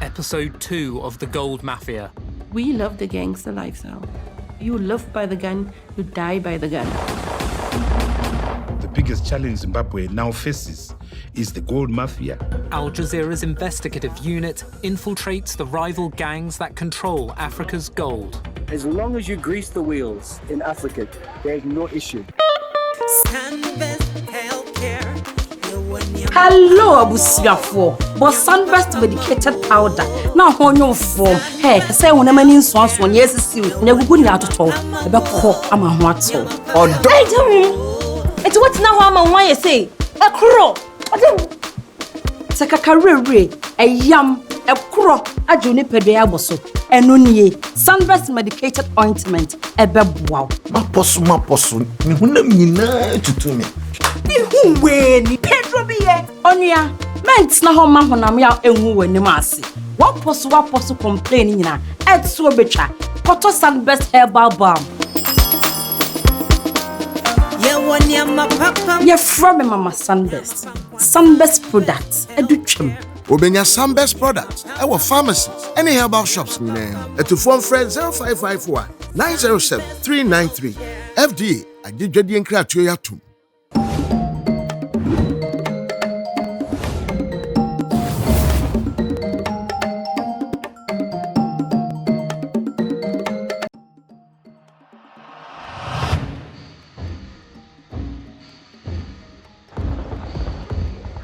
Episode 2 of The Gold Mafia. We love the gangster lifestyle. You live by the gun, you die by the gun. The biggest challenge Zimbabwe now faces is the gold mafia. Al Jazeera's investigative unit infiltrates the rival gangs that control Africa's gold. As long as you grease the wheels in Africa, there's no issue. Hello, Abusiafo. But Sunburst medicated powder. Now, on your form. Hey, say when a man in swans one years is you. Never good out at all. About cock, I'm a what so. Oh, don't. It's what now I'm on why you say. A crow. Take a career, a yam, a crow, a juniper de aboso. And only Sunburst medicated ointment. A wow. My possum, to me. Pedro Bie, Onia, Ments na home when I'm out and woo in the massy. What possible complaining in a Ed Swobecha, Cotton Sunburst herbal balm. You're from Mama Sunburst. Sunburst products, a duchum. Obenya Sunburst products, our pharmacies, any herbal shops in name. And to phone friend 0551 907 393. FDA, I did Jadi and Kratuyatum.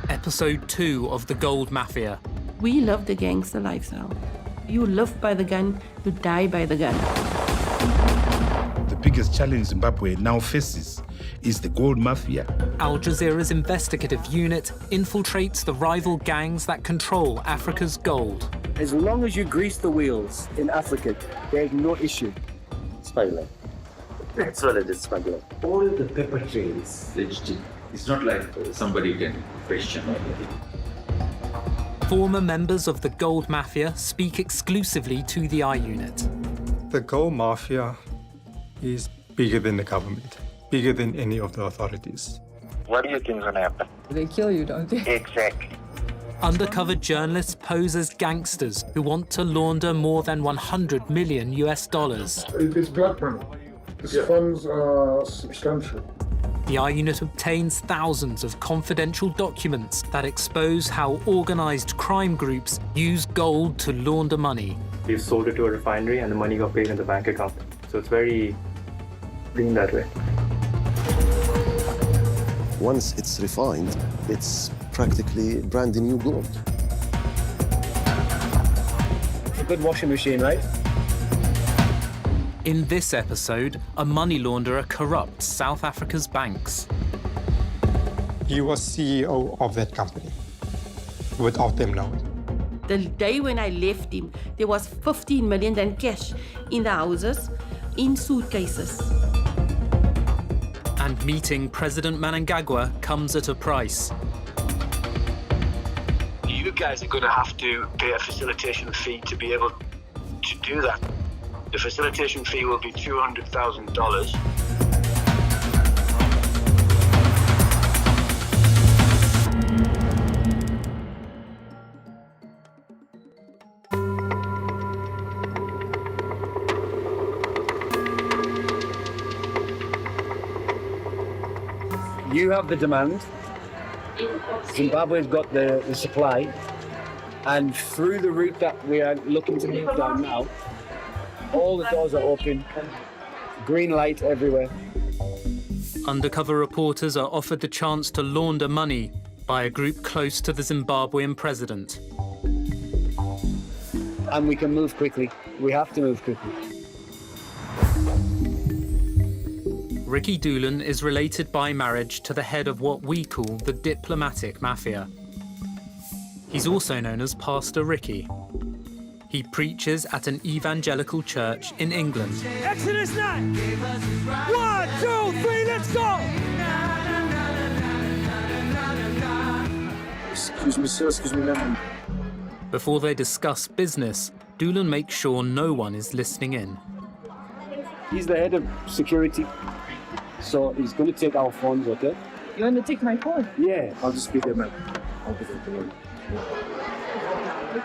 Episode 2 of The Gold Mafia. We love the gangster lifestyle. You live by the gun, you die by the gun. The biggest challenge Zimbabwe now faces is the gold mafia. Al Jazeera's investigative unit infiltrates the rival gangs that control Africa's gold. As long as you grease the wheels in Africa, there's no issue. Smuggling. That's what it is, smuggling. All the paper trails legitimate. It's not like somebody can question or anything. Former members of the Gold Mafia speak exclusively to the I Unit. The Gold Mafia is bigger than the government, bigger than any of the authorities. What do you think is going to happen? They kill you, don't they? Exactly. Undercover journalists pose as gangsters who want to launder more than $100 million. It's black money. These funds are substantial. The I Unit obtains thousands of confidential documents that expose how organized crime groups use gold to launder money. We've sold it to a refinery and the money got paid in the bank account. So it's very clean that way. Once it's refined, it's practically brand new gold. It's a good washing machine, right? In this episode, a money launderer corrupts South Africa's banks. He was CEO of that company without them knowing. The day when I left him, there was 15 million in cash in the houses, in suitcases. And meeting President Mnangagwa comes at a price. You guys are going to have to pay a facilitation fee to be able to do that. The facilitation fee will be $200,000. You have the demand. Zimbabwe's got the supply. And through the route that we are looking to move down now, all the doors are open, green light everywhere. Undercover reporters are offered the chance to launder money by a group close to the Zimbabwean president. And we can move quickly. We have to move quickly. Ricki Dube is related by marriage to the head of what we call the diplomatic mafia. He's also known as Pastor Ricki. He preaches at an evangelical church in England. Exodus 9! 1, 2, 3, let's go! Excuse me, sir, excuse me, ma'am. Before they discuss business, Dube makes sure no one is listening in. He's the head of security, so he's going to take our phones, okay? You want to take my phone? Yeah, I'll just be there, ma'am. I'll be there.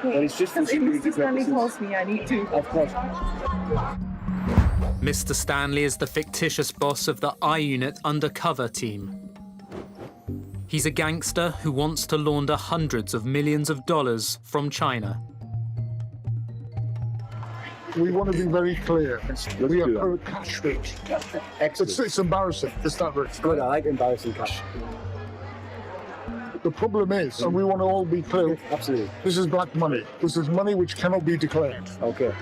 But it's just for security purposes. calls me, I need to. Of course. Mr. Stanley is the fictitious boss of the I-Unit undercover team. He's a gangster who wants to launder hundreds of millions of dollars from China. We want to be very clear. We are cash rich. It's embarrassing. It's not rich. Good, I like embarrassing cash. The problem is, and we want to all be clear, absolutely, this is black money. This is money which cannot be declared. Okay.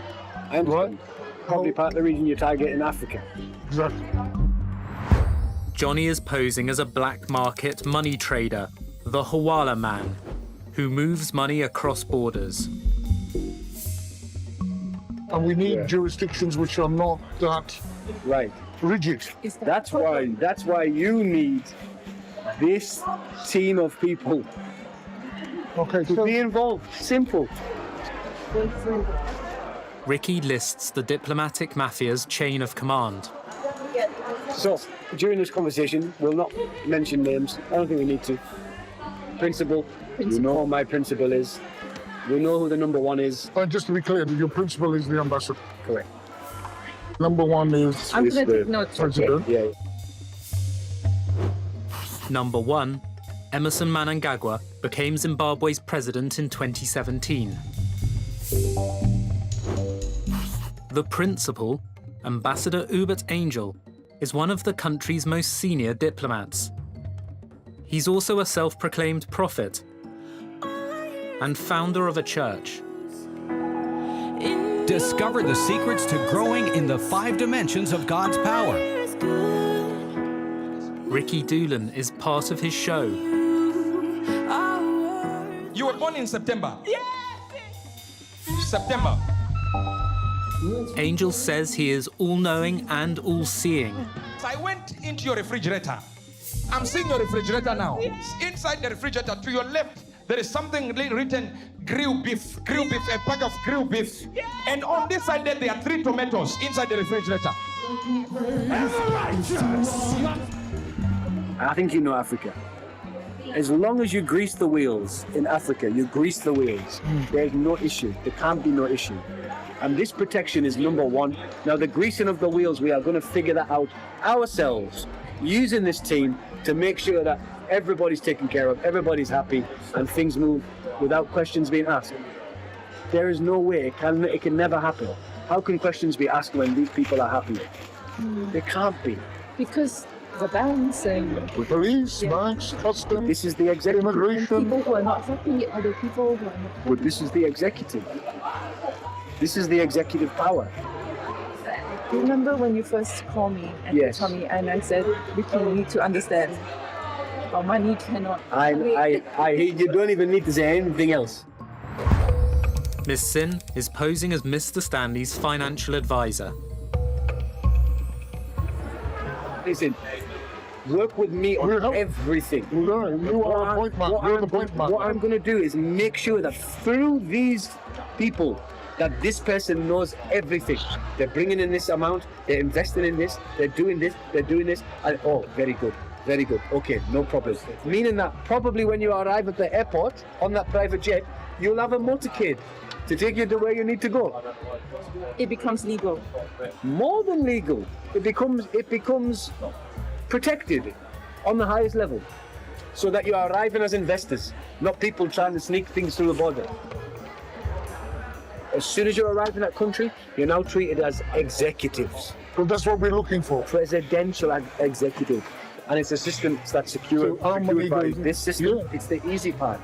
I understand. Probably part of the reason you target in Africa. Exactly. Johnny is posing as a black market money trader, the Hawala man, who moves money across borders. And we need jurisdictions which are not that rigid. That's why you need this team of people to be involved. Simple. Ricki lists the diplomatic mafia's chain of command. So, during this conversation, we'll not mention names. I don't think we need to. Principal. You know who my principal is. We know who the number one is. And just to be clear, your principal is the ambassador. Correct. Number one is the president. Yeah. Number one, Emmerson Mnangagwa became Zimbabwe's president in 2017. The principal, Ambassador Uebert Angel, is one of the country's most senior diplomats. He's also a self-proclaimed prophet and founder of a church. Discover the secrets to growing in the 5 dimensions of God's power. Ricki Doolan is part of his show. You were born in September. Yes. September. Angel says he is all-knowing and all-seeing. So I went into your refrigerator. I'm seeing your refrigerator now. Inside the refrigerator, to your left, there is something written, grilled beef, a pack of grilled beef. And on this side there are 3 tomatoes inside the refrigerator. I think you know Africa. As long as you grease the wheels in Africa, you grease the wheels. There's no issue. There can't be no issue. And this protection is number one. Now, the greasing of the wheels, we are going to figure that out ourselves, using this team to make sure that everybody's taken care of, everybody's happy, and things move without questions being asked. There is no way, it can never happen. How can questions be asked when these people are happy? They can't be. Because the banks and police, banks, customs. This is the executive. Immigration. People who are not happy are the people who are not happy. But this is the executive. This is the executive power. Do you remember when you first called me and told me, and I said, Ricki, you need to understand, our money cannot. You don't even need to say anything else. Miss Sin is posing as Mr. Stanley's financial advisor. Listen, work with me on everything. You are a point man. You're the point man. What I'm going to do is make sure that through these people, that this person knows everything. They're bringing in this amount, they're investing in this, they're doing this, and oh, very good, very good. Okay, no problem. Meaning that probably when you arrive at the airport on that private jet, you'll have a motorcade to take you to where you need to go. It becomes legal. More than legal. It becomes protected on the highest level, so that you are arriving as investors, not people trying to sneak things through the border. As soon as you arrive in that country, you're now treated as executives. Well, that's what we're looking for. Presidential executive. And it's a system that's secure. This system, it's the easy part.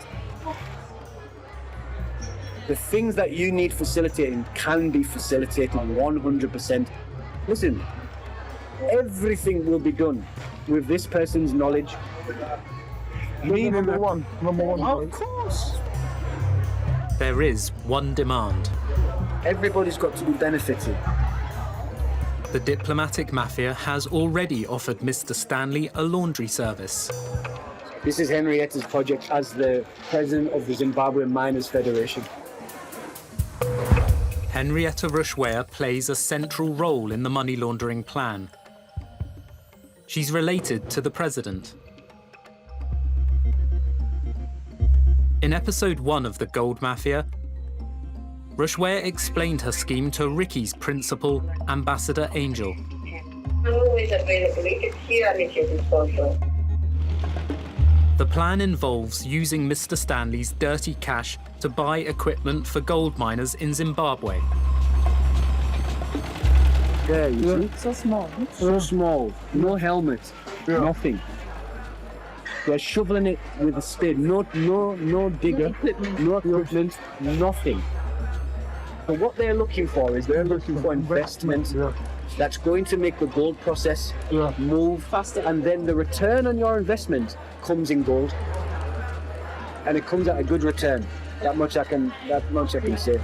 The things that you need facilitating can be facilitated 100%. Listen, everything will be done with this person's knowledge. Number one. Of course. There is one demand. Everybody's got to be benefited. The diplomatic mafia has already offered Mr. Stanley a laundry service. This is Henrietta's project as the president of the Zimbabwean Miners Federation. Henrietta Rushweya plays a central role in the money laundering plan. She's related to the president. In episode 1 of The Gold Mafia, Rushware explained her scheme to Ricki's principal, Ambassador Angel. The plan involves using Mr. Stanley's dirty cash to buy equipment for gold miners in Zimbabwe. Yeah, you see? So small. So small. No helmet. Nothing. They're shoveling it with a spade. No digger. No equipment. Nothing. So what they're looking for is they're looking for investment that's going to make the gold process move faster, and then the return on your investment comes in gold, and it comes at a good return. That much I can say.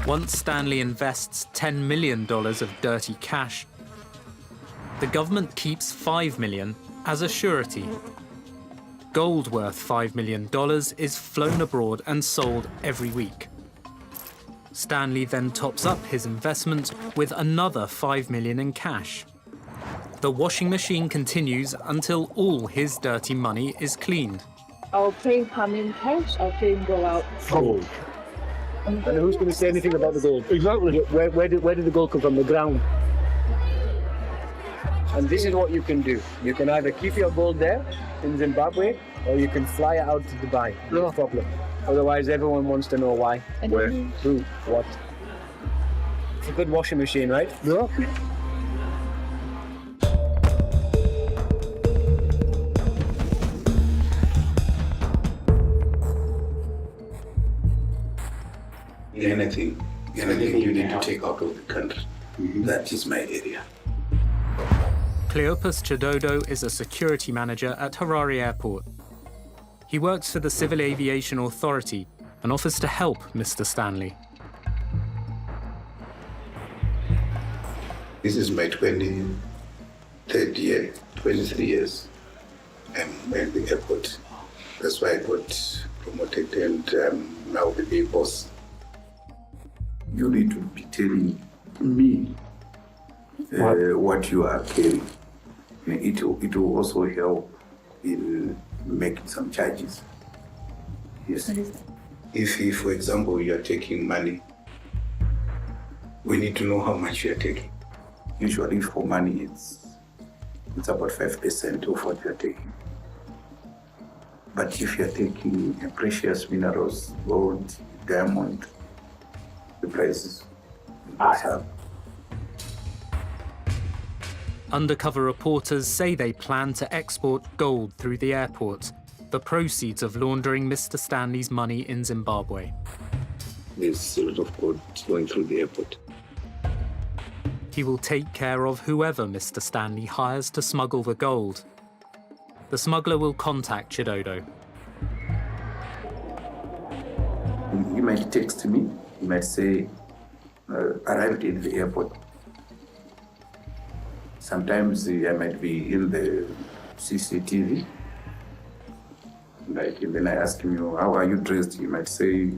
Once Stanley invests $10 million of dirty cash, the government keeps $5 million as a surety. Gold worth $5 million is flown abroad and sold every week. Stanley then tops up his investment with another $5 million in cash. The washing machine continues until all his dirty money is cleaned. Our plane come in cash, our plane go out. Gold. And who's going to say anything about the gold? Exactly. Where did the gold come from? The ground. And this is what you can do. You can either keep your gold there in Zimbabwe, or you can fly it out to Dubai. No problem. Otherwise, everyone wants to know why, where, who, what. It's a good washing machine, right? Yeah. Anything you need to take out of the country. That is my area. Cleopas Chidodo is a security manager at Harare Airport. He works for the Civil Aviation Authority and offers to help Mr. Stanley. This is my 23rd year, 23 years. I'm at the airport. That's why I got promoted and now the big boss. You need to be telling me what you are carrying. It will also help in making some charges. Yes. If, for example, you are taking money, we need to know how much you are taking. Usually for money, it's about 5% of what you are taking. But if you are taking precious minerals, gold, diamond, the prices are up. Undercover reporters say they plan to export gold through the airport, the proceeds of laundering Mr. Stanley's money in Zimbabwe. There's a lot of gold going through the airport. He will take care of whoever Mr. Stanley hires to smuggle the gold. The smuggler will contact Chidodo. You might text me, you might say, arrived in the airport. Sometimes I might be in the CCTV. Like, and then I ask him, how are you dressed? He might say,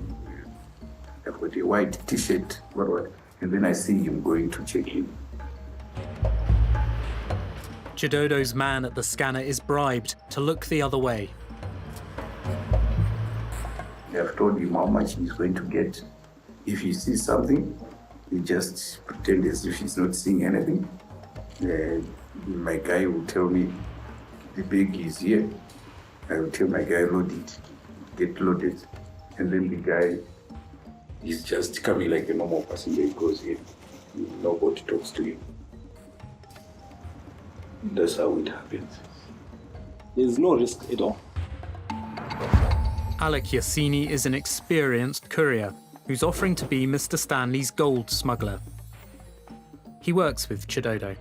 I've got a white t-shirt, what? And then I see him going to check in. Chidodo's man at the scanner is bribed to look the other way. I have told him how much he's going to get. If he sees something, he just pretends as if he's not seeing anything. My guy will tell me, the bag is here. I will tell my guy, load it, get loaded. And then the guy is just coming like a normal passenger. He goes in, nobody talks to him. That's how it happens. There's no risk at all. Alec Yasini is an experienced courier who's offering to be Mr. Stanley's gold smuggler. He works with Chidodo.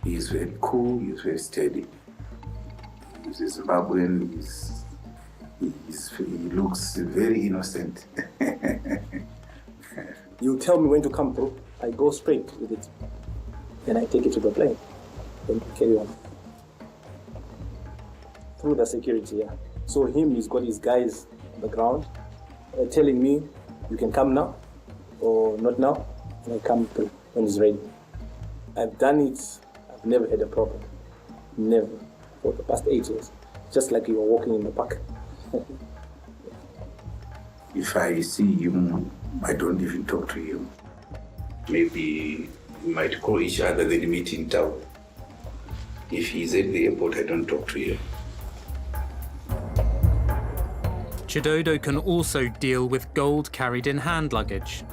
He's very cool, he's very steady. He's a Zimbabwean, he looks very innocent. You tell me when to come through, I go straight with it. Then I take it to the plane, then carry on. Through the security, yeah. So he's got his guys on the ground telling me, you can come now, or not now, and I come through when it's ready. I've done it, I've never had a problem. Never. For the past 8 years. Just like you were walking in the park. If I see him, I don't even talk to him. Maybe we might call each other, then meet in town. If he's at the airport, I don't talk to him. Chidodo can also deal with gold carried in hand luggage.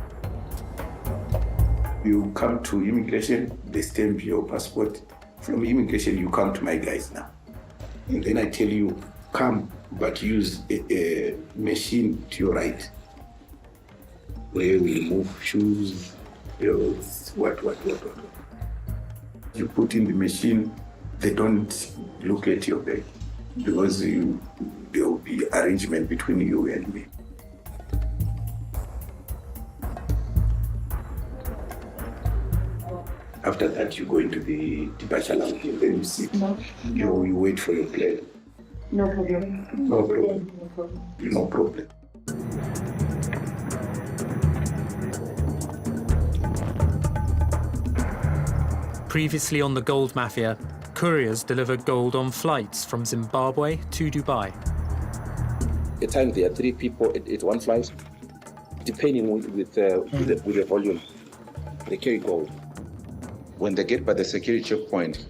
You come to immigration, they stamp your passport. From immigration, you come to my guys now. And then I tell you, come, but use a machine to your right, where we move shoes, what. You put in the machine, they don't look at your bag, because there will be arrangement between you and me. After that, you go into the departure lounge, and then you sit. You wait for your plane. No problem. No problem. No problem. Previously on the Gold Mafia, couriers deliver gold on flights from Zimbabwe to Dubai. At times there are 3 people at one flight, depending with the volume. They carry gold. When they get by the security checkpoint,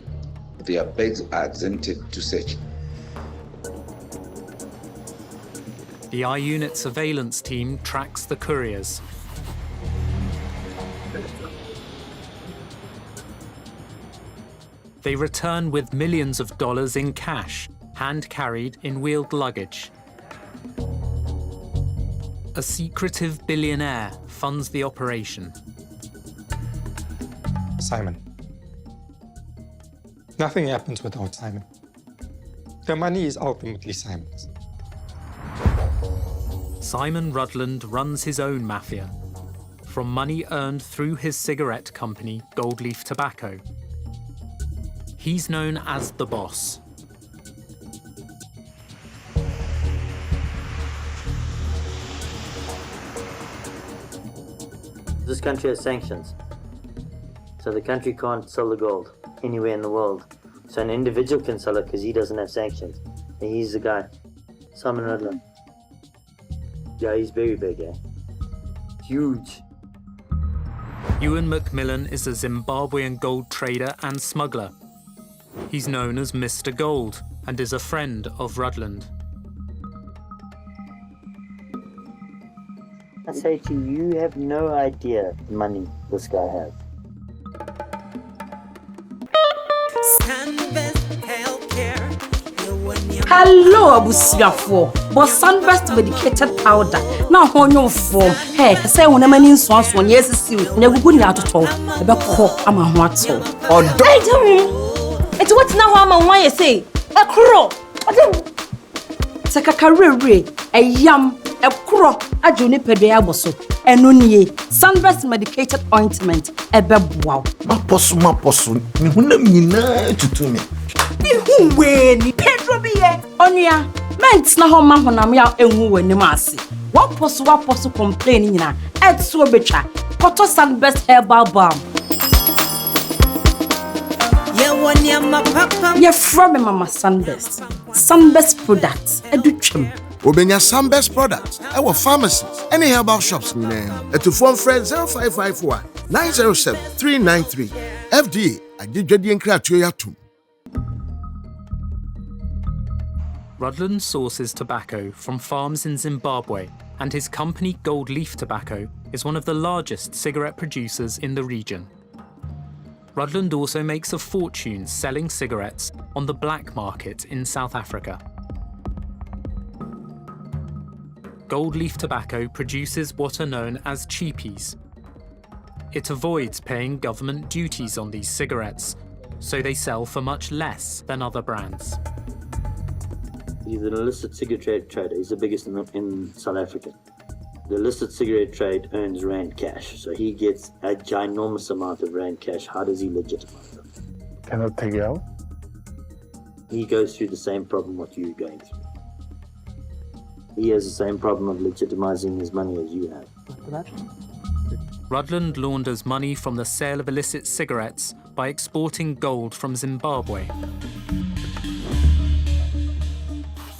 their bags are exempted to search. The I-Unit surveillance team tracks the couriers. They return with millions of dollars in cash, hand-carried in wheeled luggage. A secretive billionaire funds the operation. Simon. Nothing happens without Simon. The money is ultimately Simon's. Simon Rudland runs his own mafia, from money earned through his cigarette company, Gold Leaf Tobacco. He's known as the boss. This country has sanctions, so the country can't sell the gold anywhere in the world. So an individual can sell it because he doesn't have sanctions. And he's the guy, Simon Rudland. Yeah, he's very big, eh? Huge. Macmillian is a Zimbabwean gold trader and smuggler. He's known as Mr. Gold and is a friend of Rudland. I say to you, you have no idea the money this guy has. Hello, Abusiafo. But Sunburst medicated powder. Now, on your form. Hey, say when a man in swans one years is never good out at all. About cock, I'm a what so. Or don't. It's what now I'm on why you say. A crow. Sakakarere, a yam, a crow, a juniper de aboso, a nunye, Sunburst medicated ointment, a bebwao. Maposu, Nihuna to me. Ni Pedro biye onia ments na ho ma honam ya enwu wani maase waposo complain nyina etso betwa koto Sunburst herbal balm ye from mama Sunburst products edutwem Obenya Sunburst products our pharmacies any herbal shops at to phone friend 0551 907 393 FDA agidwadi nkra atuyatum. Rudland sources tobacco from farms in Zimbabwe, and his company Gold Leaf Tobacco is one of the largest cigarette producers in the region. Rudland also makes a fortune selling cigarettes on the black market in South Africa. Gold Leaf Tobacco produces what are known as cheapies. It avoids paying government duties on these cigarettes, so they sell for much less than other brands. He's an illicit cigarette trader. He's the biggest in South Africa. The illicit cigarette trade earns rand cash, so he gets a ginormous amount of rand cash. How does he legitimize it? Can I take you out? He goes through the same problem what you're going through. He has the same problem of legitimizing his money as you have. Rudland launders money from the sale of illicit cigarettes by exporting gold from Zimbabwe.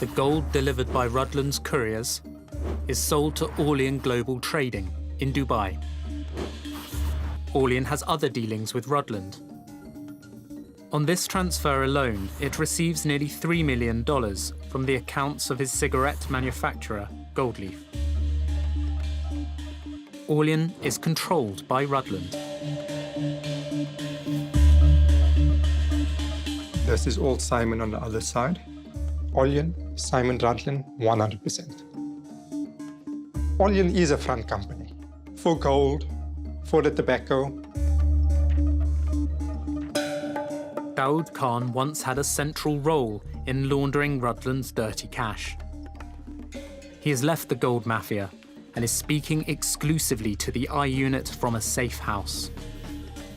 The gold delivered by Rudland's couriers is sold to Orlean Global Trading in Dubai. Orlean has other dealings with Rudland. On this transfer alone, it receives nearly $3 million from the accounts of his cigarette manufacturer, Goldleaf. Orlean is controlled by Rudland. This is all Simon on the other side. Orlean, Simon Rudland, 100%. Orlean is a front company for gold, for the tobacco. Daoud Khan once had a central role in laundering Rudland's dirty cash. He has left the gold mafia and is speaking exclusively to the I unit from a safe house.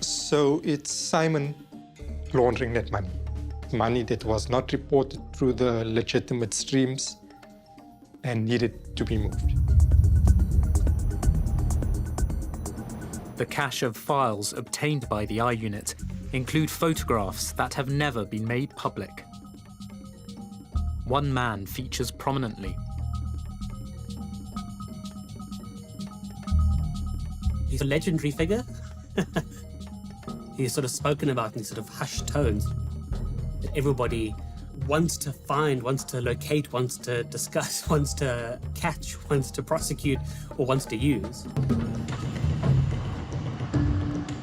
So it's Simon laundering that money. Money that was not reported through the legitimate streams and needed to be moved. The cache of files obtained by the I unit include photographs that have never been made public. One man features prominently. He's a legendary figure. He's sort of spoken about in sort of hushed tones. Everybody wants to find, wants to locate, wants to discuss, wants to catch, wants to prosecute, or wants to use.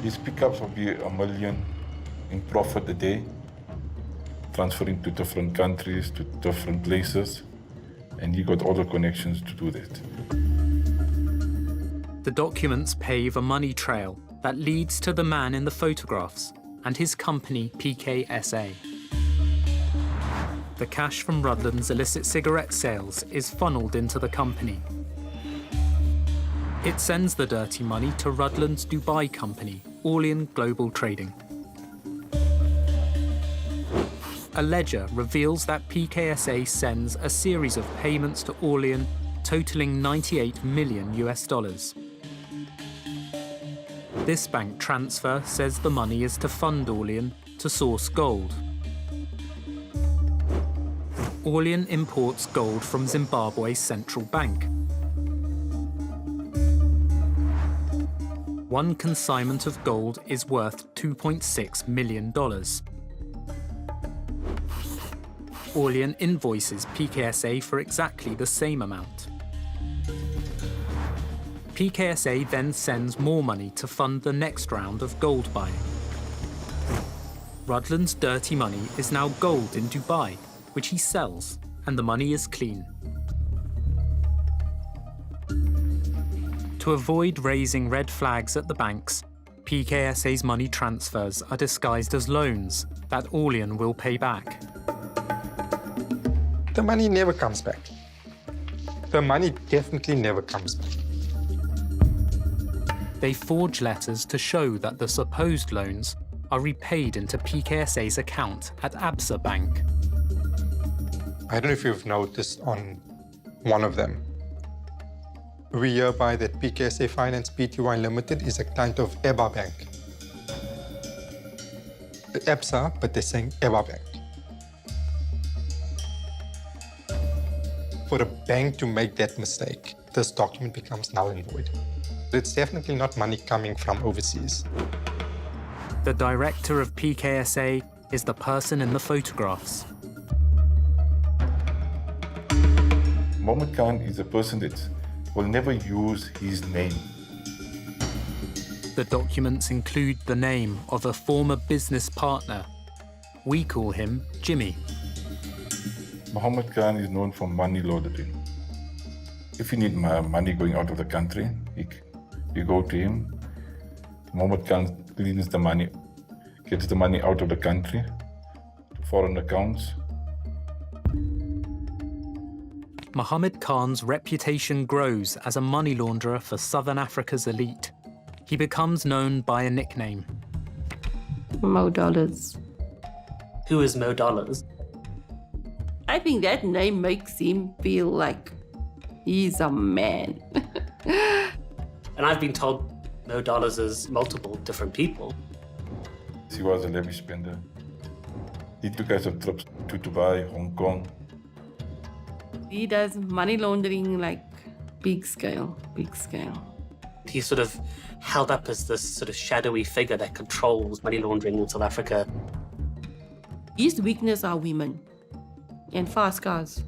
His pickups will be $1 million in profit a day, transferring to different countries, to different places, and he got all the connections to do that. The documents pave a money trail that leads to the man in the photographs and his company PKSA. The cash from Rudland's illicit cigarette sales is funneled into the company. It sends the dirty money to Rudland's Dubai company, Orlean Global Trading. A ledger reveals that PKSA sends a series of payments to Orlean totaling $98 million. This bank transfer says the money is to fund Orlean to source gold. Orlean imports gold from Zimbabwe's central bank. One consignment of gold is worth $2.6 million. Orlean invoices PKSA for exactly the same amount. PKSA then sends more money to fund the next round of gold buying. Rudland's dirty money is now gold in Dubai, which he sells, and the money is clean. To avoid raising red flags at the banks, PKSA's money transfers are disguised as loans that Orlean will pay back. The money never comes back. The money definitely never comes back. They forge letters to show that the supposed loans are repaid into PKSA's account at Absa Bank. I don't know if you've noticed on one of them. We hereby that PKSA Finance Pty Limited is a client of EBA Bank. EBSA, but they're saying EBA Bank. For a bank to make that mistake, this document becomes null and void. It's definitely not money coming from overseas. The director of PKSA is the person in the photographs. Mohammed Khan is a person that will never use his name. The documents include the name of a former business partner. We call him Jimmy. Mohammed Khan is known for money laundering. If you need money going out of the country, you go to him. Mohammed Khan cleans the money, gets the money out of the country to foreign accounts. Mohammed Khan's reputation grows as a money launderer for Southern Africa's elite. He becomes known by a nickname. Mo Dollars. Who is Mo Dollars? I think that name makes him feel like he's a man. And I've been told Mo Dollars is multiple different people. He was a lavish spender. He took us on trips to Dubai, Hong Kong. He does money laundering like big scale, big scale. He's sort of held up as this sort of shadowy figure that controls money laundering in South Africa. His weakness are women and fast cars.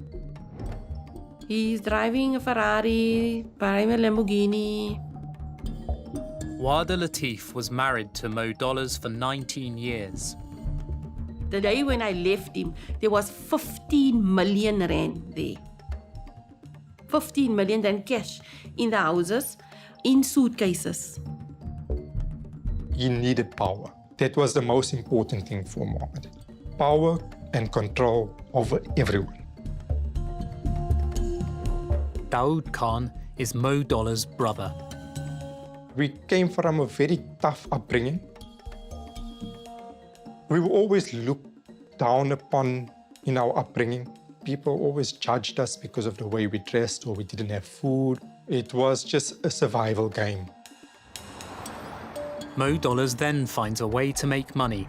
He's driving a Ferrari, buying a Lamborghini. Wada Latif was married to Mo Dollars for 19 years. The day when I left him, there was 15 million rand there. 15 million rand cash in the houses, in suitcases. He needed power. That was the most important thing for Mohammed. Power and control over everyone. Daoud Khan is Mo Dollars' brother. We came from a very tough upbringing. We were always looked down upon in our upbringing. People always judged us because of the way we dressed or we didn't have food. It was just a survival game. Mo Dollars then finds a way to make money.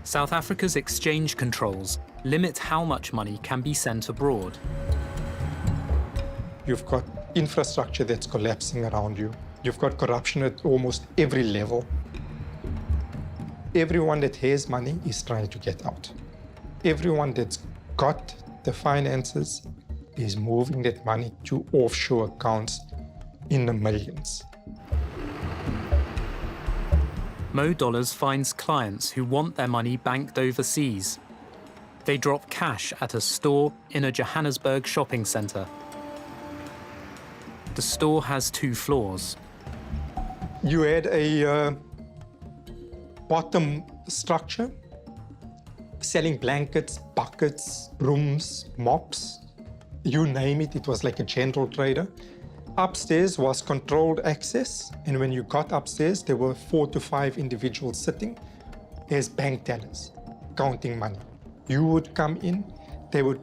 South Africa's exchange controls limit how much money can be sent abroad. You've got infrastructure that's collapsing around you. You've got corruption at almost every level. Everyone that has money is trying to get out. Everyone that's got the finances is moving that money to offshore accounts in the millions. Mo Dollars finds clients who want their money banked overseas. They drop cash at a store in a Johannesburg shopping centre. The store has 2 floors. You had a bottom structure, selling blankets, buckets, brooms, mops, you name it, it was like a general trader. Upstairs was controlled access, and when you got upstairs, there were 4 to 5 individuals sitting as bank tellers, counting money. You would come in, they would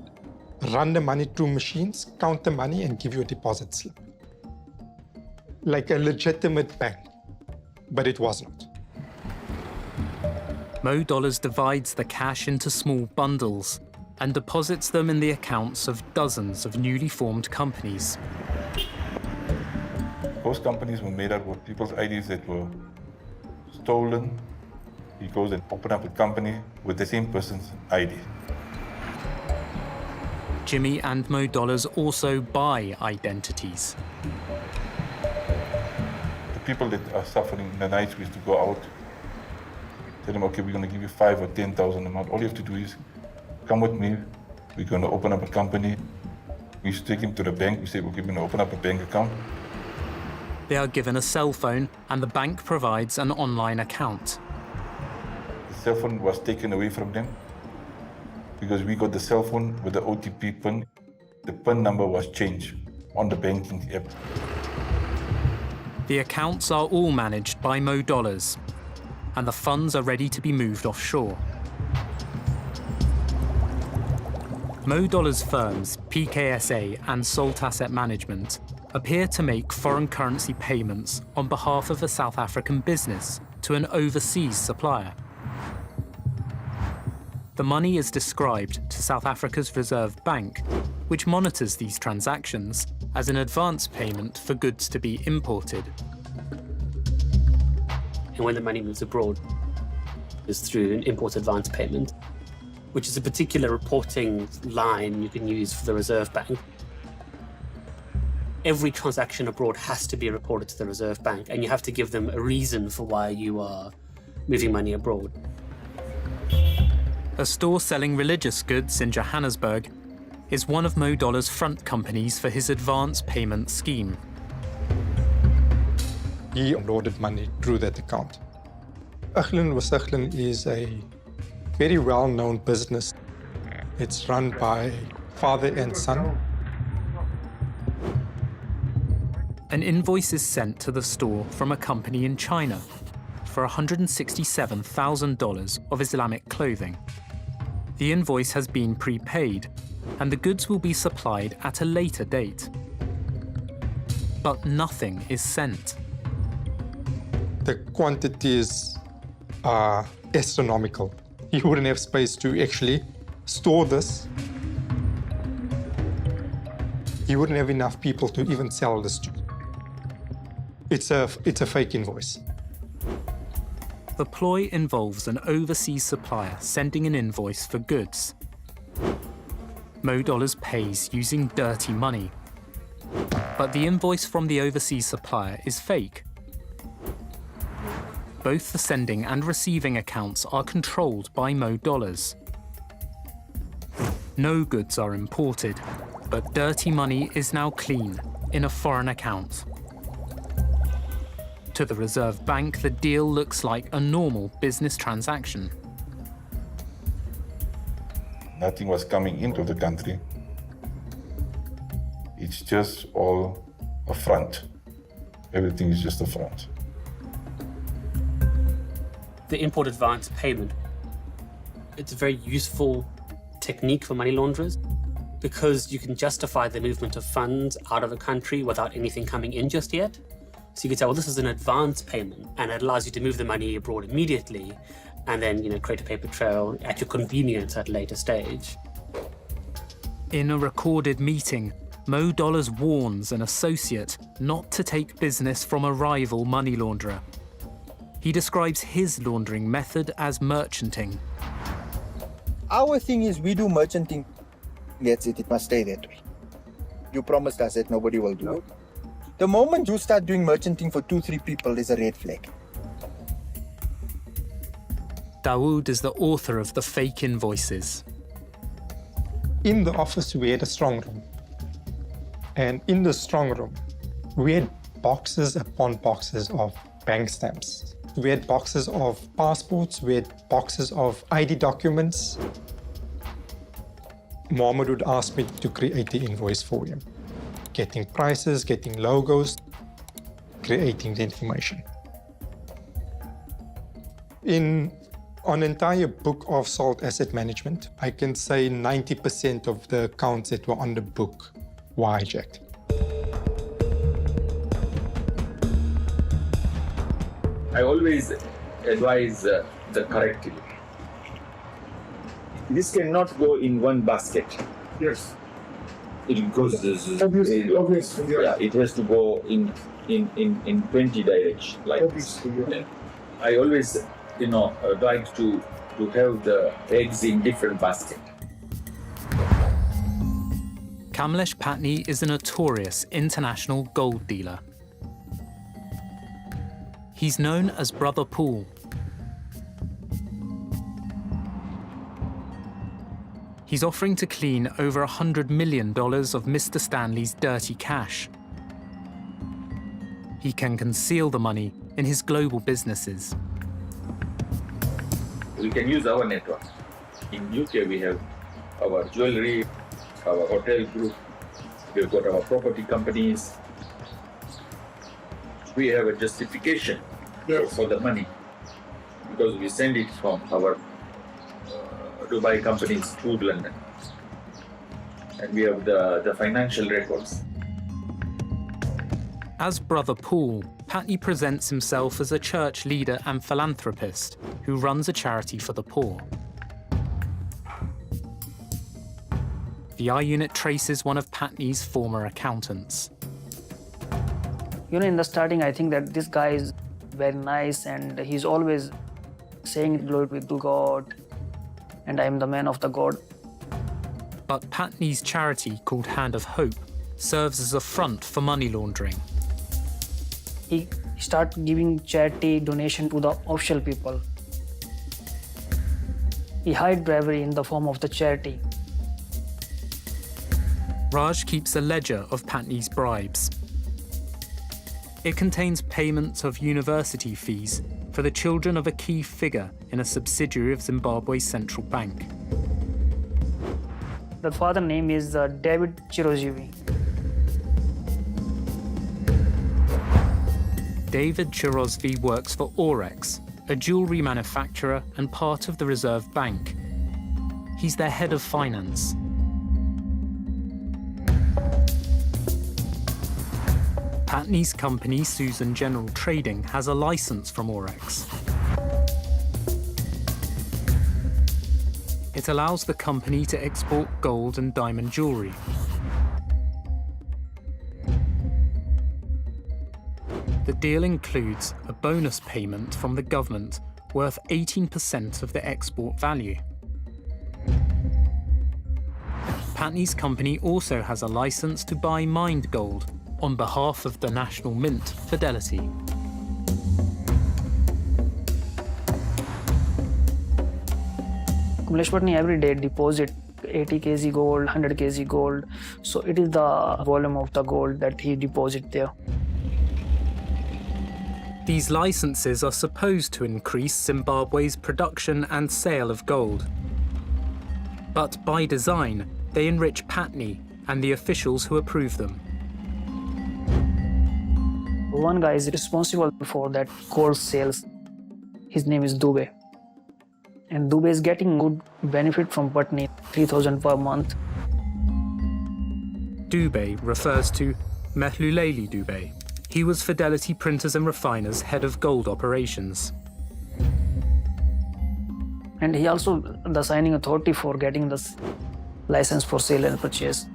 run the money through machines, count the money, and give you a deposit slip. Like a legitimate bank, but it was not. Mo Dollars divides the cash into small bundles and deposits them in the accounts of dozens of newly formed companies. Those companies were made up of people's IDs that were stolen. He goes and opens up a company with the same person's ID. Jimmy and Mo Dollars also buy identities. The people that are suffering in the nights, we used to go out, tell them, okay, we're going to give you 5,000 or 10,000 a month. All you have to do is come with me. We're going to open up a company. We used to take him to the bank. We said, okay, we're going to open up a bank account. They are given a cell phone and the bank provides an online account. The cell phone was taken away from them because we got the cell phone with the OTP PIN. The PIN number was changed on the banking app. The accounts are all managed by Mo Dollars, and the funds are ready to be moved offshore. Mo Dollars firms, PKSA and Salt Asset Management, appear to make foreign currency payments on behalf of a South African business to an overseas supplier. The money is described to South Africa's Reserve Bank, which monitors these transactions as an advance payment for goods to be imported. And when the money moves abroad, it's through an import advance payment, which is a particular reporting line you can use for the Reserve Bank. Every transaction abroad has to be reported to the Reserve Bank, and you have to give them a reason for why you are moving money abroad. A store selling religious goods in Johannesburg is one of Mo Dollars' front companies for his advance payment scheme. He unloaded money through that account. Ahlan was Ahlan is a very well-known business. It's run by father and son. An invoice is sent to the store from a company in China for $167,000 of Islamic clothing. The invoice has been prepaid, and the goods will be supplied at a later date. But nothing is sent. The quantities are astronomical. You wouldn't have space to actually store this. he wouldn't have enough people to even sell this to. It's a fake invoice. The ploy involves an overseas supplier sending an invoice for goods. Mo Dollars pays using dirty money. But the invoice from the overseas supplier is fake. Both the sending and receiving accounts are controlled by Mo Dollars. No goods are imported, but dirty money is now clean in a foreign account. To the Reserve Bank, the deal looks like a normal business transaction. Nothing was coming into the country. It's just all a front. Everything is just a front. The import advance payment, it's a very useful technique for money launderers because you can justify the movement of funds out of a country without anything coming in just yet. So you can say, well, this is an advance payment, and it allows you to move the money abroad immediately and then, create a paper trail at your convenience at a later stage. In a recorded meeting, Mo Dollars warns an associate not to take business from a rival money launderer. He describes his laundering method as merchanting. Our thing is we do merchanting. That's it must stay that way. You promised us that nobody will do it. The moment you start doing merchanting for 2-3 people is a red flag. Dawood is the author of the fake invoices. In the office, we had a strong room. And in the strong room, we had boxes upon boxes of bank stamps. We had boxes of passports, we had boxes of ID documents. Mohammed would ask me to create the invoice for him. Getting prices, getting logos, creating the information. On an entire book of salt asset management, I can say 90% of the accounts that were on the book were hijacked. I always advise the correctly. This cannot go in one basket. Yes. It goes. Obviously. Yeah, it has to go in 20 directions. Like obviously. I always, like to have the eggs in different baskets. Kamlesh Patti is a notorious international gold dealer. He's known as Brother Paul. He's offering to clean over $100 million of Mr. Stanley's dirty cash. He can conceal the money in his global businesses. We can use our network. In UK, we have our jewelry, our hotel group, we've got our property companies. We have a justification for the money because we send it from our Dubai companies to London. And we have the financial records. As Brother Paul, Patti presents himself as a church leader and philanthropist who runs a charity for the poor. The I-Unit traces one of Patti's former accountants. In the starting, I think that this guy is very nice and he's always saying glory be to God and I am the man of the God. But Patti's charity, called Hand of Hope, serves as a front for money laundering. He started giving charity donation to the official people. He hid bribery in the form of the charity. Raj keeps a ledger of Patti's bribes. It contains payments of university fees for the children of a key figure in a subsidiary of Zimbabwe's central bank. The father's name is David Chirozvi. David Chirozvi works for Orex, a jewelry manufacturer and part of the Reserve Bank. He's their head of finance. Patti's company, Susan General Trading, has a license from Orex. It allows the company to export gold and diamond jewelry. The deal includes a bonus payment from the government worth 18% of the export value. Patti's company also has a license to buy mined gold on behalf of the National Mint, Fidelity. Patti every day deposit 80 kg gold, 100 kg gold. So it is the volume of the gold that he deposits there. These licenses are supposed to increase Zimbabwe's production and sale of gold. But by design, they enrich Patti and the officials who approve them. One guy is responsible for that gold sales. His name is Dube. And Dube is getting good benefit from Patti, 3,000 per month. Dube refers to Mehluleli Dube. He was Fidelity Printers and Refiners head of gold operations. And he also the signing authority for getting the license for sale and purchase.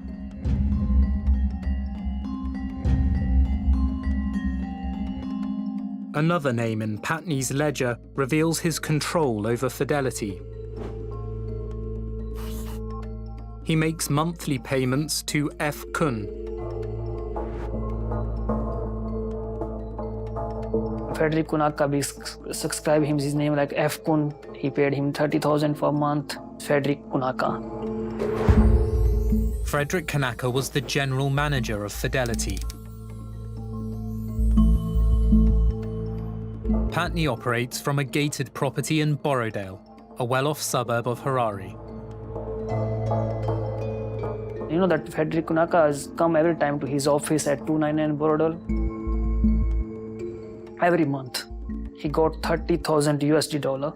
Another name in Patti's ledger reveals his control over Fidelity. He makes monthly payments to F. Kun. Frederick Choonara subscribed him his name like F. Kun. He paid him 30,000 per month. Frederick Choonara. Frederick Choonara was the general manager of Fidelity. Patti operates from a gated property in Borodale, a well-off suburb of Harare. You know that Frederick Choonara has come every time to his office at 299 Borodale. Every month, he got 30,000 USD dollar.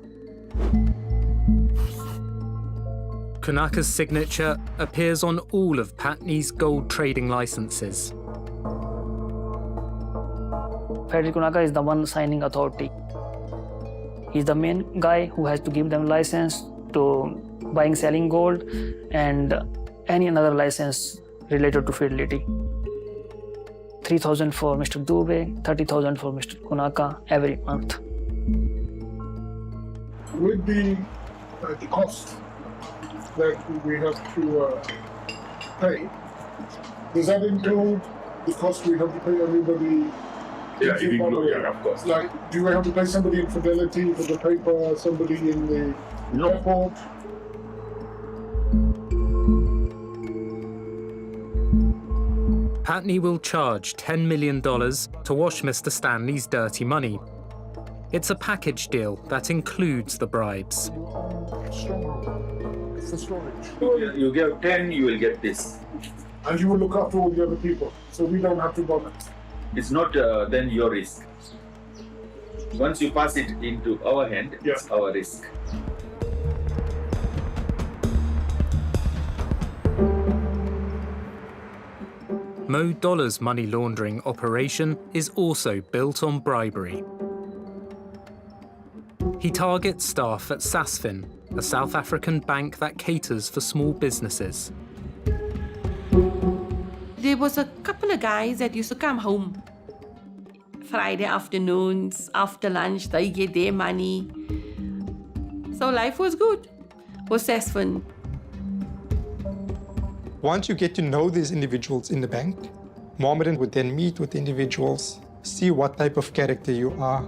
Choonara's signature appears on all of Patti's gold trading licenses. Frederick Choonara is the one signing authority. He's the main guy who has to give them license to buying, selling gold, and any another license related to Fidelity. 3,000 for Mr. Dube, 30,000 for Mr. Choonara every month. With the cost that we have to pay, does that include the cost we have to pay everybody? Yeah, if you yeah, of course. Like, do we have to pay somebody in Fidelity for the paper, somebody in the airport? Patti will charge $10 million to wash Mr. Stanley's dirty money. It's a package deal that includes the bribes. You give 10, you will get this. And you will look after all the other people, so we don't have to bother. It's not then your risk. Once you pass it into our hand, it's our risk. Mo Dollar's money laundering operation is also built on bribery. He targets staff at Sasfin, a South African bank that caters for small businesses. There was a couple of guys that used to come home Friday afternoons, after lunch, they get their money. So life was good, was Sasfin. Once you get to know these individuals in the bank, Mohammedan would then meet with individuals, see what type of character you are,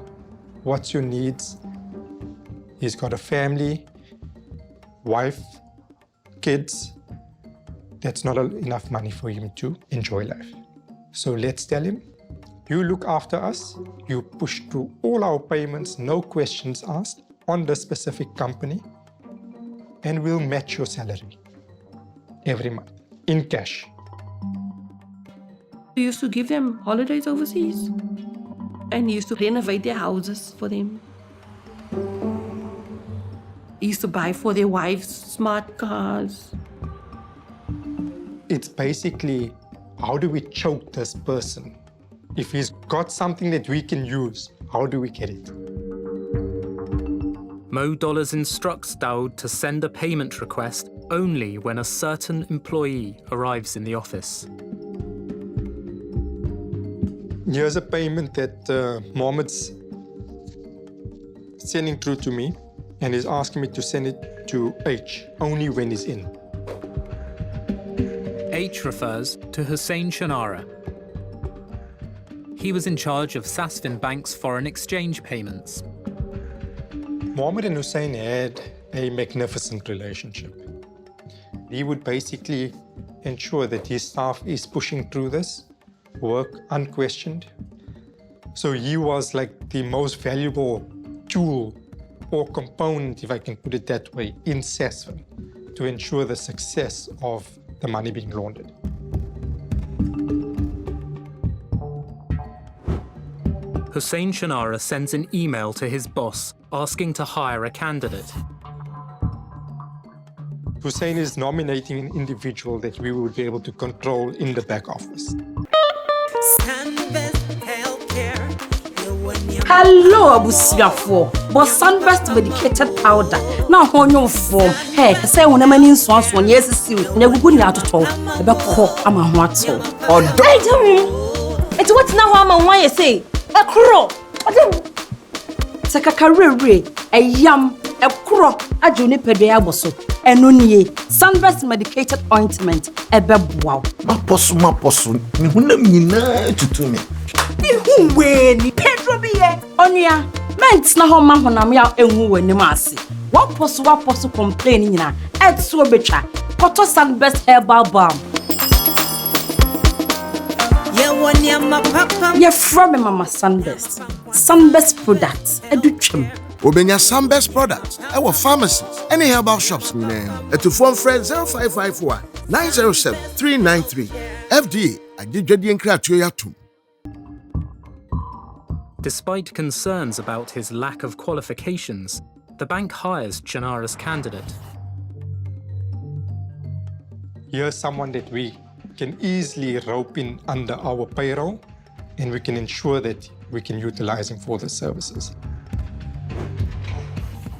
what's your needs. He's got a family, wife, kids. That's not enough money for him to enjoy life. So let's tell him, you look after us, you push through all our payments, no questions asked, on the specific company, and we'll match your salary every month in cash. We used to give them holidays overseas and used to renovate their houses for them. He used to buy for their wives smart cars. It's basically, how do we choke this person? If he's got something that we can use, how do we get it? Mo Dollars instructs Daoud to send a payment request only when a certain employee arrives in the office. Here's a payment that Mohammed's sending through to me, and he's asking me to send it to H only when he's in. H refers to Hussein Choonara. He was in charge of Sasfin Bank's foreign exchange payments. Mohammed and Hussein had a magnificent relationship. He would basically ensure that his staff is pushing through this work unquestioned. So he was like the most valuable tool or component, if I can put it that way, in Sasfin to ensure the success of the money being laundered. Hussein Choonara sends an email to his boss asking to hire a candidate. Hussein is nominating an individual that we will be able to control in the back office. Hello, abusiafo. But Sunburst medicated powder. Now on your form. Hey, say when I'm in swans one yes, see, never good out at all. About call, I'm a what so. Or don't. It's what now I'm on why you say. A crow. Sakakarere, a yam, a crow, a juniper bosso, and nunye, Sunburst medicated ointment, a bebwao. Maposu, Nina to me. Ni Pedro Bie, Onia, Ments na home man when I'm out and woo in the massy. What posu complaining na, Ed Swobecha, Cotto Sunburst herbal balm. You're from Mama Sunburst. Sunburst products, educhem. Obenya Sunburst products, our pharmacies, any herbal shops name. To phone friend 0551 907 393. FDA, I did Jedian Kratuyatum. Despite concerns about his lack of qualifications, the bank hires Choonara's candidate. Here's someone that we can easily rope in under our payroll, and we can ensure that we can utilize him for the services.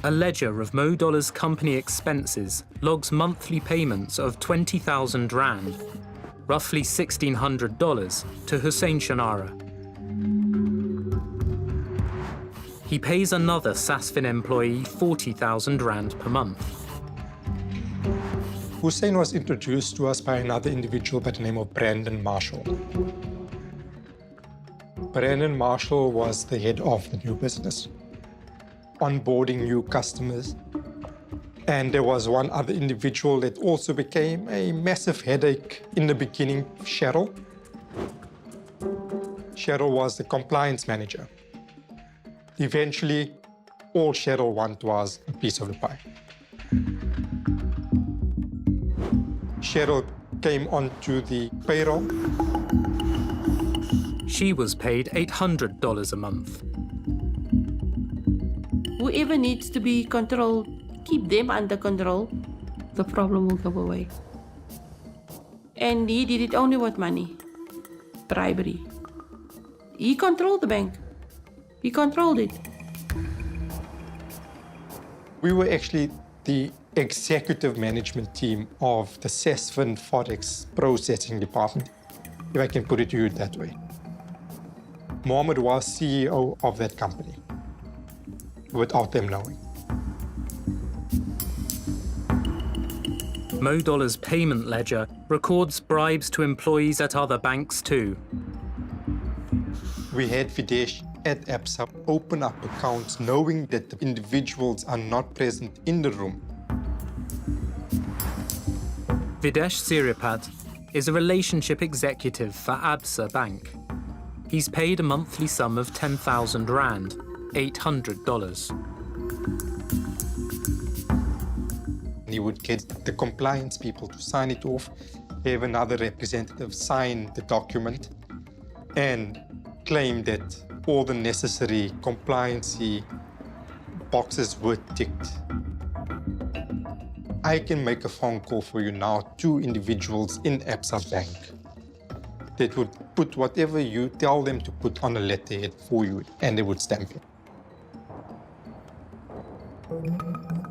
A ledger of Mo Dollar's company expenses logs monthly payments of 20,000 Rand, roughly $1,600, to Hussein Choonara. He pays another Sasfin employee 40,000 Rand per month. Hussein was introduced to us by another individual by the name of Brandon Marshall. Brandon Marshall was the head of the new business, onboarding new customers. And there was one other individual that also became a massive headache in the beginning, Cheryl. Cheryl was the compliance manager. Eventually, all Cheryl wanted was a piece of the pie. Cheryl came onto the payroll. She was paid $800 a month. Whoever needs to be controlled, keep them under control, the problem will go away. And he did it only with money, bribery. He controlled the bank. He controlled it. We were actually the executive management team of the Sasfin Forex processing department, if I can put it to you that way. Mohammed was CEO of that company, without them knowing. Mo Dollar's payment ledger records bribes to employees at other banks too. We had Videsh at ABSA open up accounts knowing that the individuals are not present in the room. Videsh Siripat is a relationship executive for ABSA Bank. He's paid a monthly sum of 10,000 Rand, $800. He would get the compliance people to sign it off, have another representative sign the document, and claim that all the necessary compliancy boxes were ticked. I can make a phone call for you now to individuals in ABSA Bank that would put whatever you tell them to put on a letterhead for you, and they would stamp it.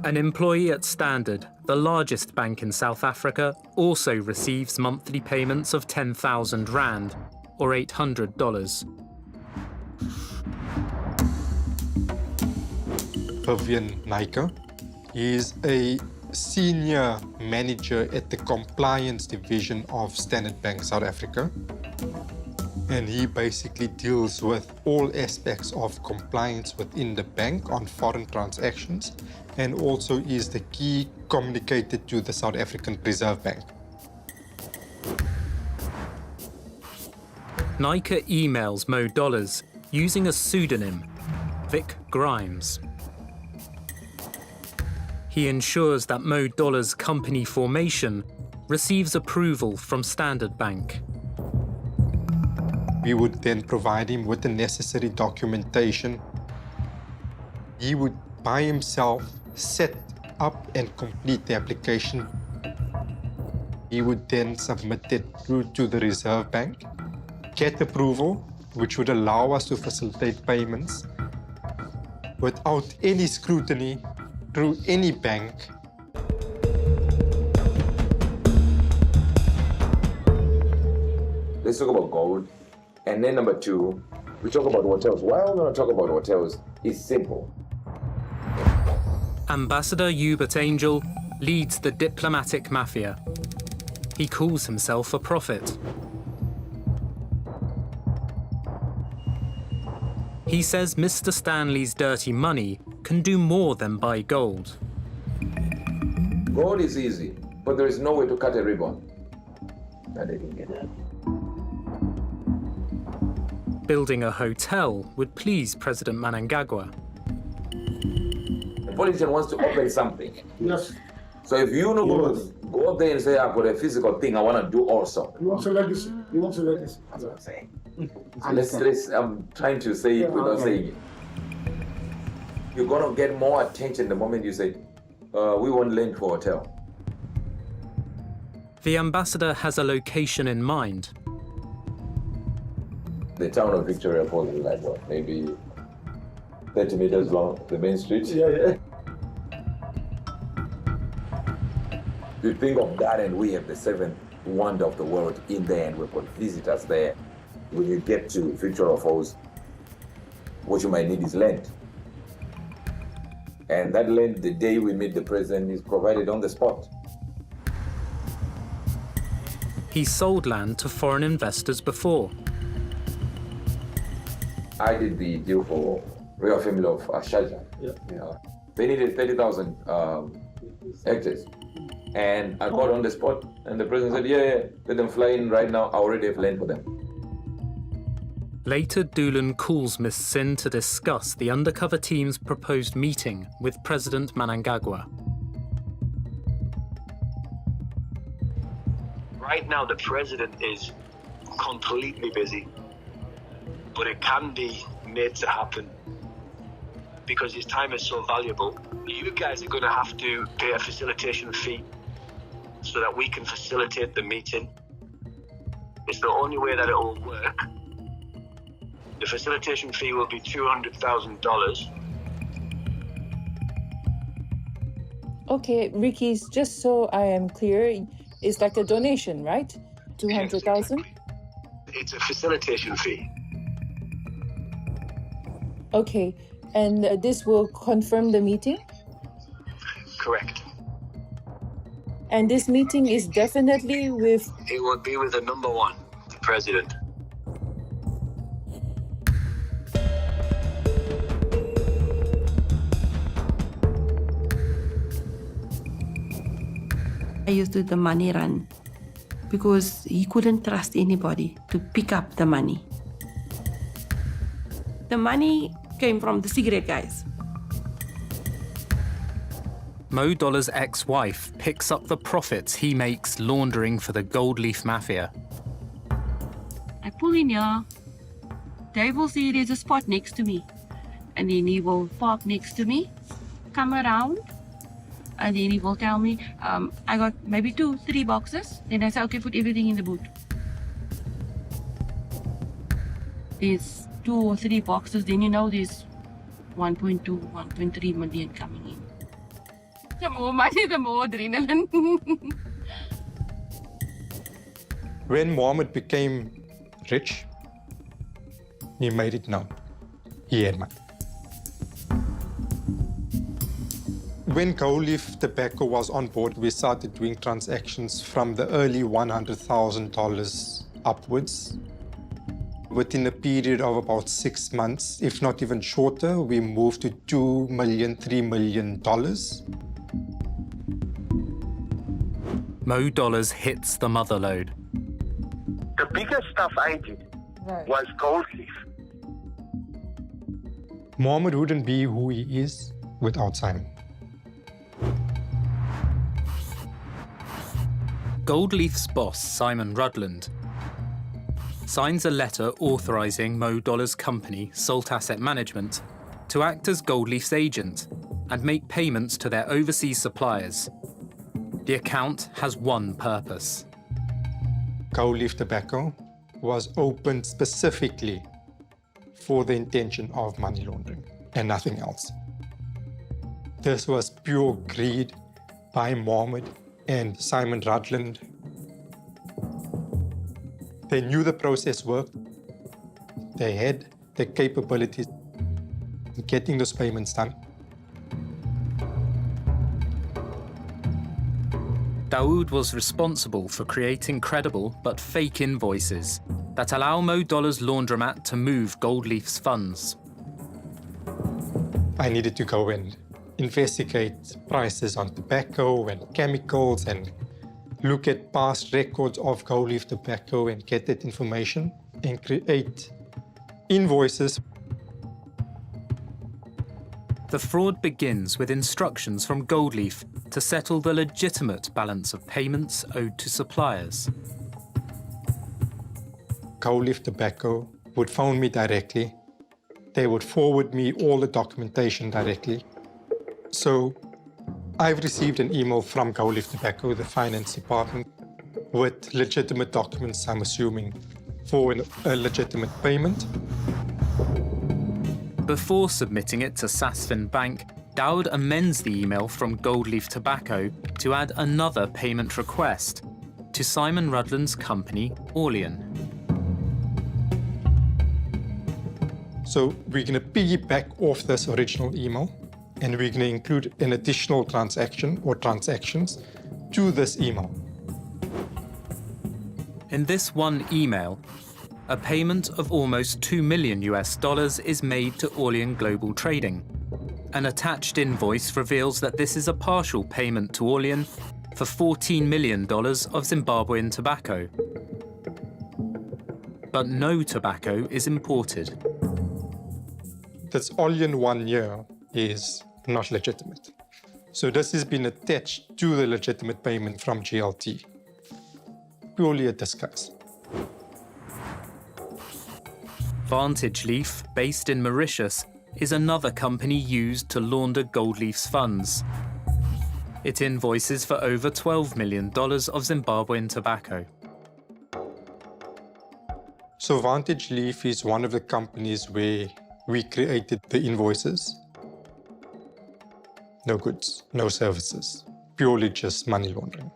An employee at Standard, the largest bank in South Africa, also receives monthly payments of 10,000 Rand, or $800. Vivian Naiker. He is a senior manager at the compliance division of Standard Bank South Africa. And he basically deals with all aspects of compliance within the bank on foreign transactions, and also is the key communicator to the South African Reserve Bank. Naiker emails Mo Dollars using a pseudonym, Vic Grimes. He ensures that Mo Dollars' company formation receives approval from Standard Bank. We would then provide him with the necessary documentation. He would by himself set up and complete the application. He would then submit it through to the Reserve Bank, get approval, which would allow us to facilitate payments without any scrutiny through any bank. Let's talk about gold. And then number two, we talk about hotels. Why are we going to talk about hotels? It's simple. Ambassador Uebert Angel leads the diplomatic mafia. He calls himself a prophet. He says Mr. Stanley's dirty money can do more than buy gold. Gold is easy, but there is no way to cut a ribbon. I didn't get that. Building a hotel would please President Mnangagwa. A politician wants to open something. Yes. So if you know, go up there and say, I've got a physical thing I want to do also. He wants a legacy. He wants a legacy. That's what I'm saying. I'm trying to say it without saying it. You're going to get more attention the moment you say, we want land for a hotel. The ambassador has a location in mind. The town of Victoria Falls is like what, maybe 30 meters long, the main street? Yeah. You think of that, and we have the seventh wonder of the world in there, and we've got visitors there. When you get to Victoria Falls, what you might need is land. And that land, the day we meet the president, is provided on the spot. He's sold land to foreign investors before. I did the deal for Royal Family of Sharjah. Yeah. They needed 30,000 hectares. And I got on the spot, and the president said, yeah, let them fly in right now. I already have land for them. Later, Doolan calls Miss Sin to discuss the undercover team's proposed meeting with President Mnangagwa. Right now, the president is completely busy, but it can be made to happen because his time is so valuable. You guys are going to have to pay a facilitation fee so that we can facilitate the meeting. It's the only way that it will work. The facilitation fee will be $200,000. Okay, Ricki, just so I am clear, it's like a donation, right? 200,000? It's a facilitation fee. Okay, and this will confirm the meeting? Correct. And this meeting is definitely with... It will be with the number one, the president. I used to do the money run because he couldn't trust anybody to pick up the money. The money came from the cigarette guys. Mo Dollar's ex-wife picks up the profits he makes laundering for the gold leaf mafia. I pull in here, Dave will see there's a spot next to me, and then he will park next to me, come around, and then he will tell me, I got maybe 2-3 boxes. Then I say, okay, put everything in the boot. There's 2 or 3 boxes, then you know there's 1.2, 1.3 million coming in. The more money, the more adrenaline. When Mohammed became rich, he made it known. He had money. When Gold Leaf Tobacco was on board, we started doing transactions from the early $100,000 upwards. Within a period of about 6 months, if not even shorter, we moved to $2 million, $3 million. Mo Dollars hits the mother lode. The biggest stuff I did was Gold Leaf. Mohammed wouldn't be who he is without Simon. Gold Leaf's boss, Simon Rudland, signs a letter authorising Mo Dollars' company, Salt Asset Management, to act as Gold Leaf's agent and make payments to their overseas suppliers. The account has one purpose. Gold Leaf Tobacco was opened specifically for the intention of money laundering and nothing else. This was pure greed by Mohammed and Simon Rudland. They knew the process worked. They had the capabilities in getting those payments done. Dawood was responsible for creating credible but fake invoices that allow Mo Dollars' laundromat to move Gold Leaf's funds. I needed to go and investigate prices on tobacco and chemicals and look at past records of Gold Leaf Tobacco and get that information and create invoices. The fraud begins with instructions from Gold Leaf to settle the legitimate balance of payments owed to suppliers. Gold Leaf Tobacco would phone me directly. They would forward me all the documentation directly. So I've received an email from Gold Leaf Tobacco, the finance department, with legitimate documents, I'm assuming, for a legitimate payment. Before submitting it to Sasfin Bank, Dawood amends the email from Gold Leaf Tobacco to add another payment request to Simon Rudland's company, Orlean. So we're going to piggyback off this original email, and we're going to include an additional transaction or transactions to this email. In this one email, a payment of almost $2 million is made to Orlean Global Trading. An attached invoice reveals that this is a partial payment to Orlean for $14 million of Zimbabwean tobacco. But no tobacco is imported. This Orlean 1 year is not legitimate. So this has been attached to the legitimate payment from GLT. Purely a disguise. Vantage Leaf, based in Mauritius, is another company used to launder Gold Leaf's funds. It invoices for over $12 million of Zimbabwean tobacco. So Vantage Leaf is one of the companies where we created the invoices. No goods, no services, purely just money laundering.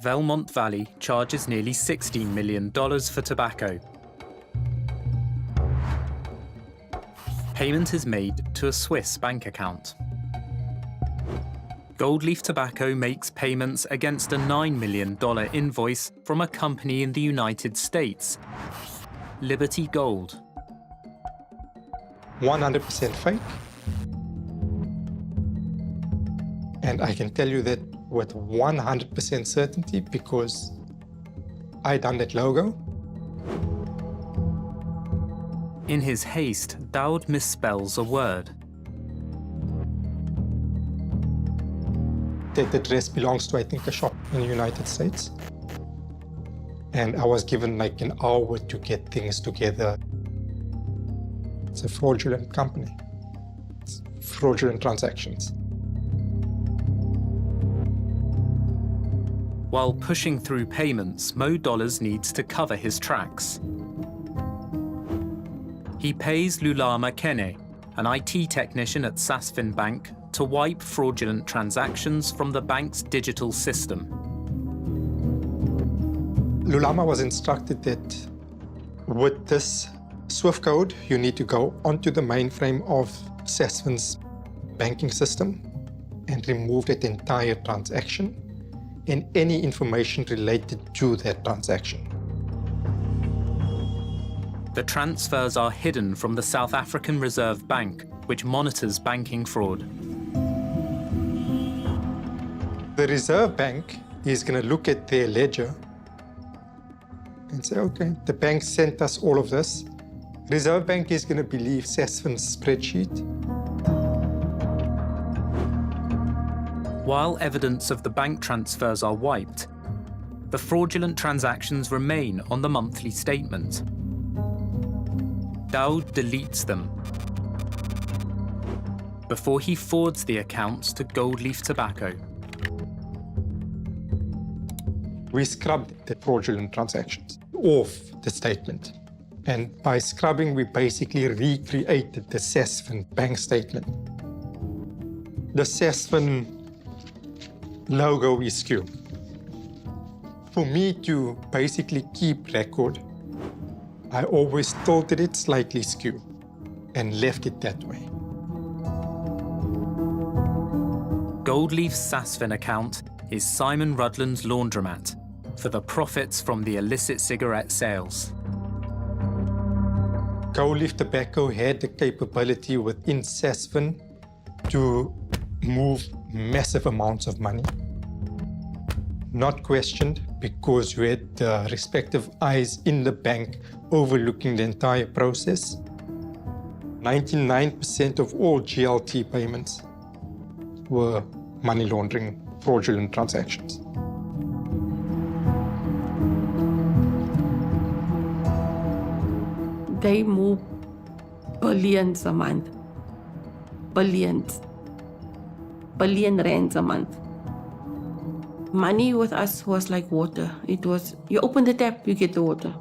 Belmont Valley charges nearly $16 million for tobacco. Payment is made to a Swiss bank account. Gold Leaf Tobacco makes payments against a $9 million invoice from a company in the United States, Liberty Gold. 100% fake. And I can tell you that with 100% certainty because I done that logo. In his haste, Dawood misspells a word. That address belongs to, I think, a shop in the United States. And I was given like an hour to get things together. It's a fraudulent company. It's fraudulent transactions. While pushing through payments, Mo Dollars needs to cover his tracks. He pays Lulama Kene, an IT technician at Sasfin Bank, to wipe fraudulent transactions from the bank's digital system. Lulama was instructed that with this Swift code, you need to go onto the mainframe of Sasfin's banking system and remove that entire transaction and any information related to that transaction. The transfers are hidden from the South African Reserve Bank, which monitors banking fraud. The Reserve Bank is going to look at their ledger and say, okay, the bank sent us all of this. Reserve Bank is going to believe Sasfin's spreadsheet. While evidence of the bank transfers are wiped, the fraudulent transactions remain on the monthly statement. Daud deletes them before he forwards the accounts to Gold Leaf Tobacco. We scrubbed the fraudulent transactions off the statement. And by scrubbing, we basically recreated the Sasfin bank statement. The Sasfin logo is skewed. For me to basically keep record, I always tilted it slightly skewed and left it that way. Gold Leaf's Sasfin account is Simon Rudland's laundromat for the profits from the illicit cigarette sales. Gold Leaf Tobacco had the capability within Sasfin to move massive amounts of money. Not questioned, because you had the respective eyes in the bank overlooking the entire process. 99% of all GLT payments were money laundering, fraudulent transactions. They move billions a month. Billions. Billion rands a month. Money with us was like water. It was, you open the tap, you get the water.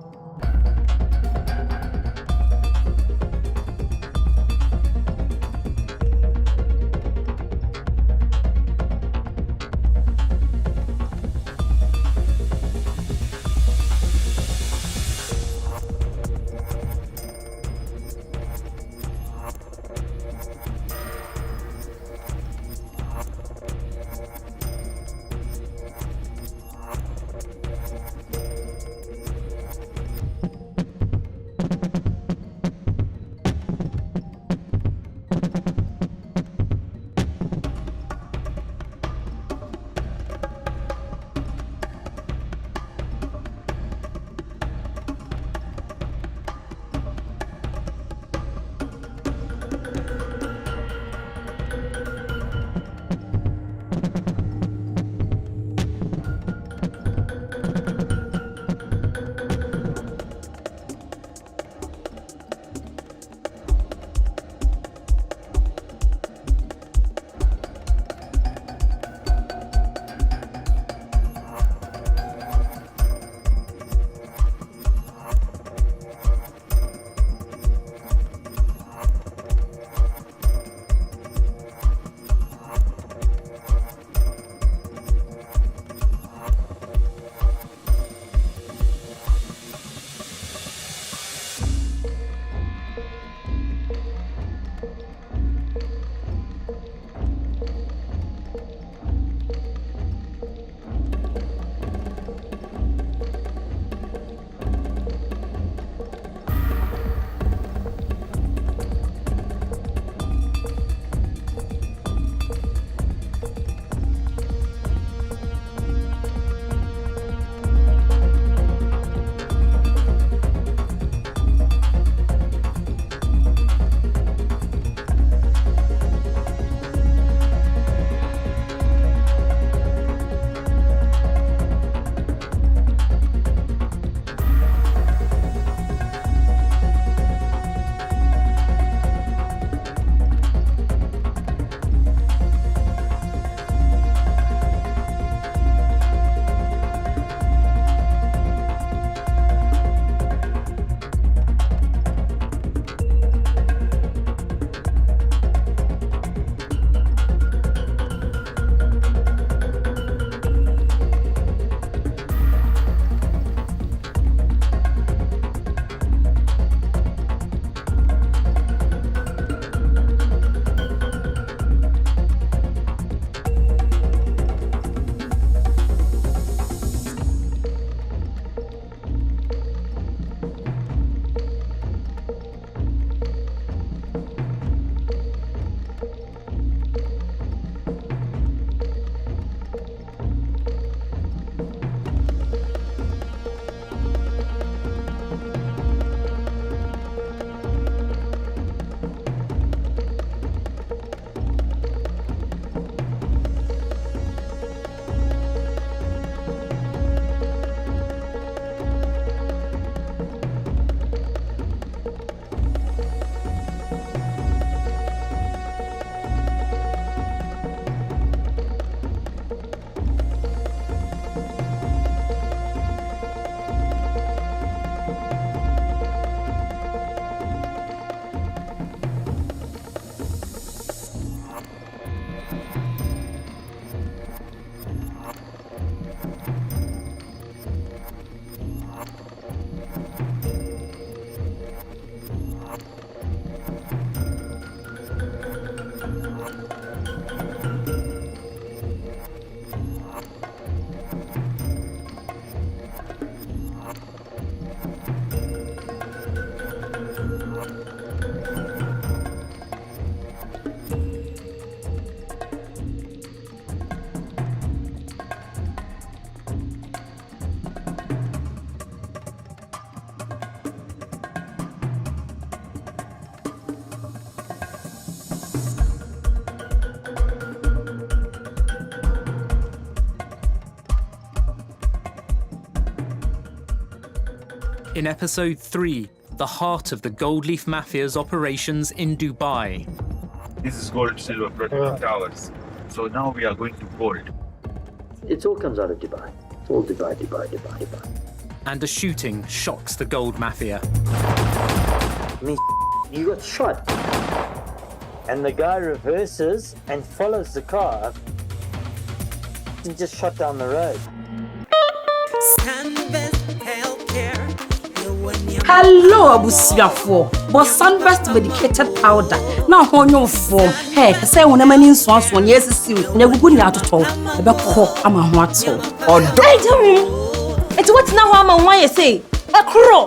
In episode 3, the heart of the Gold Leaf Mafia's operations in Dubai. This is gold, silver, platinum towers. So now we are going to gold. It all comes out of Dubai. It's all Dubai. And a shooting shocks the gold mafia. I mean, you got shot. And the guy reverses and follows the car. He just shot down the road. Hello, Abusiafo. But Sunburst medicated powder. Now, on your form. Hey, say when a man in swans one years is still never good out at all. About cock, I'm a what so. Or it's what now I'm on why you say. A crow.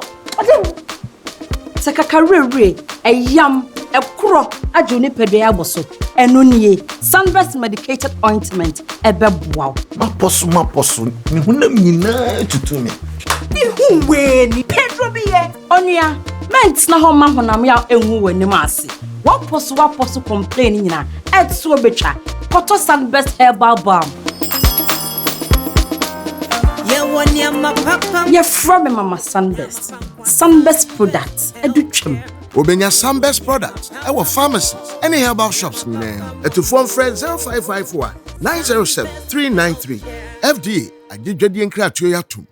Take a career, a yam, a crow, a juniper bosso, and nunye, Sunburst medicated ointment, a bebwao. Maposu, to me. When Pedro be Onia, man's na home man when I'm out and woo in the massy. What possible complaining na at so betra, Cotton Sunburst herbal balm. You're from Mama Sunburst. Sunburst products, a duchum. Obenya Sunburst products, our pharmacies, any herbal shops in name. To phone friend 0551 907 393. FDA, I did Jedi and Kratio Yatum.